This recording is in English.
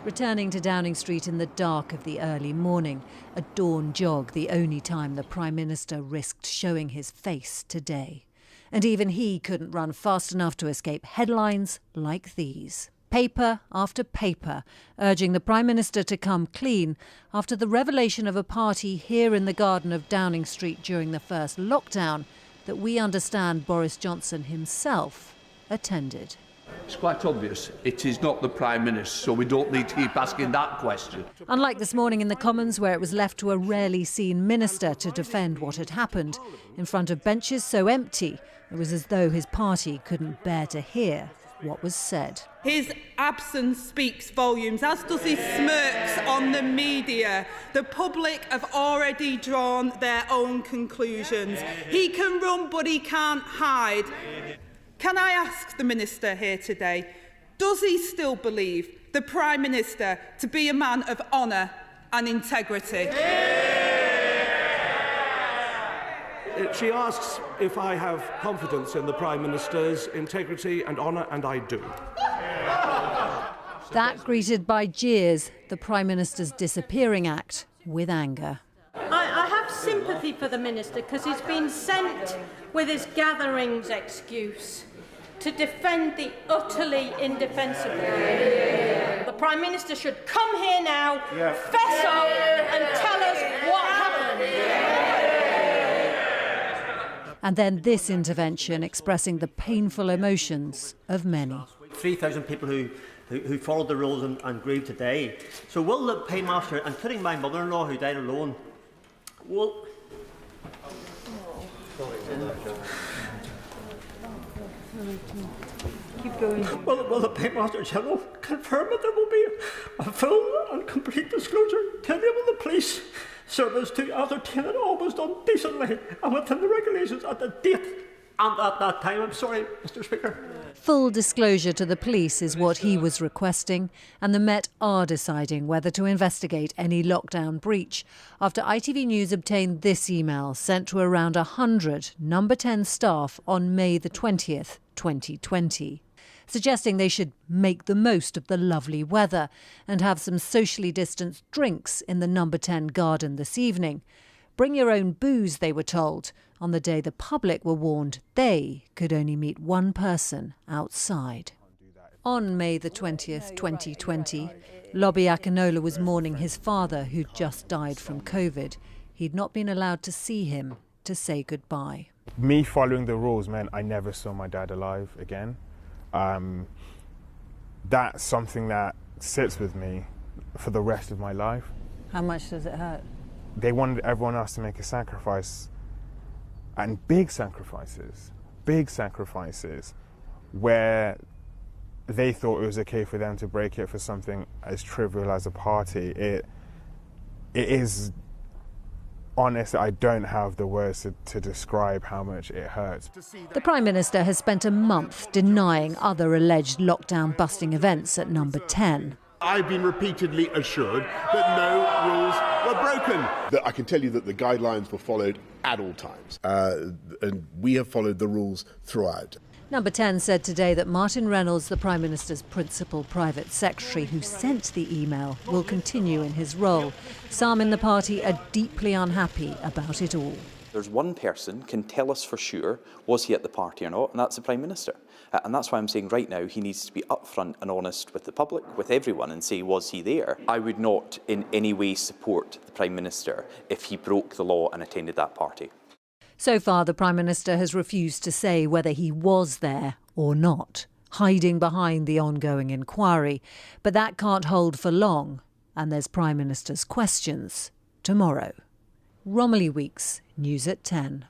Returning to Downing Street in the dark of the early morning, a dawn jog, the only time the Prime Minister risked showing his face today. And even he couldn't run fast enough to escape headlines like these. Paper after paper urging the Prime Minister to come clean after the revelation of a party here in the garden of Downing Street during the first lockdown that we understand Boris Johnson himself attended. It's quite obvious. It is not the Prime Minister, so we don't need to keep asking that question. Unlike this morning in the Commons, where it was left to a rarely seen minister to defend what had happened, in front of benches so empty, it was as though his party couldn't bear to hear what was said. His absence speaks volumes, as does his smirks on the media. The public have already drawn their own conclusions. He can run, but he can't hide. Can I ask the Minister here today, does he still believe the Prime Minister to be a man of honour and integrity? She asks if I have confidence in the Prime Minister's integrity and honour, and I do. That greeted by jeers, the Prime Minister's disappearing act with anger. I have sympathy for the Minister because he's been sent with his gatherings excuse to defend the utterly indefensible. The Prime Minister should come here now, fess up and tell us what happened. And then this intervention expressing the painful emotions of many. 3,000 people who followed the rules and grieved today. So will the paymaster, including my mother-in-law who died alone, will... Keep going. Will the Paymaster General confirm that there will be a full and complete disclosure to enable the police service to ascertain that all was done decently and within the regulations at the date and at that time? I'm sorry, Mr. Speaker. Full disclosure to the police is what he was requesting, and the Met are deciding whether to investigate any lockdown breach after ITV News obtained this email sent to around 100 Number 10 staff on May the 20th, 2020, suggesting they should make the most of the lovely weather and have some socially distanced drinks in the Number 10 garden this evening. Bring your own booze, they were told, on the day the public were warned they could only meet one person outside. On May the 20th, 2020, Lobby Akinola was mourning his father who'd just died from COVID. He'd not been allowed to see him to say goodbye. Me following the rules meant I never saw my dad alive again. That's something that sits with me for the rest of my life. How much does it hurt? They wanted everyone else to make a sacrifice, and big sacrifices, where they thought it was okay for them to break it for something as trivial as a party. It is honest, I don't have the words to describe how much it hurts. The Prime Minister has spent a month denying other alleged lockdown-busting events at Number 10. I've been repeatedly assured that no rules were broken. I can tell you that the guidelines were followed at all times, and we have followed the rules throughout. Number 10 said today that Martin Reynolds, the Prime Minister's principal private secretary who sent the email, will continue in his role. Some in the party are deeply unhappy about it all. There's one person can tell us for sure, was he at the party or not, and that's the Prime Minister. And that's why I'm saying right now he needs to be upfront and honest with the public, with everyone, and say, was he there? I would not in any way support the Prime Minister if he broke the law and attended that party. So far, the Prime Minister has refused to say whether he was there or not, hiding behind the ongoing inquiry. But that can't hold for long, and there's Prime Minister's questions tomorrow. Romilly Weeks, News at 10.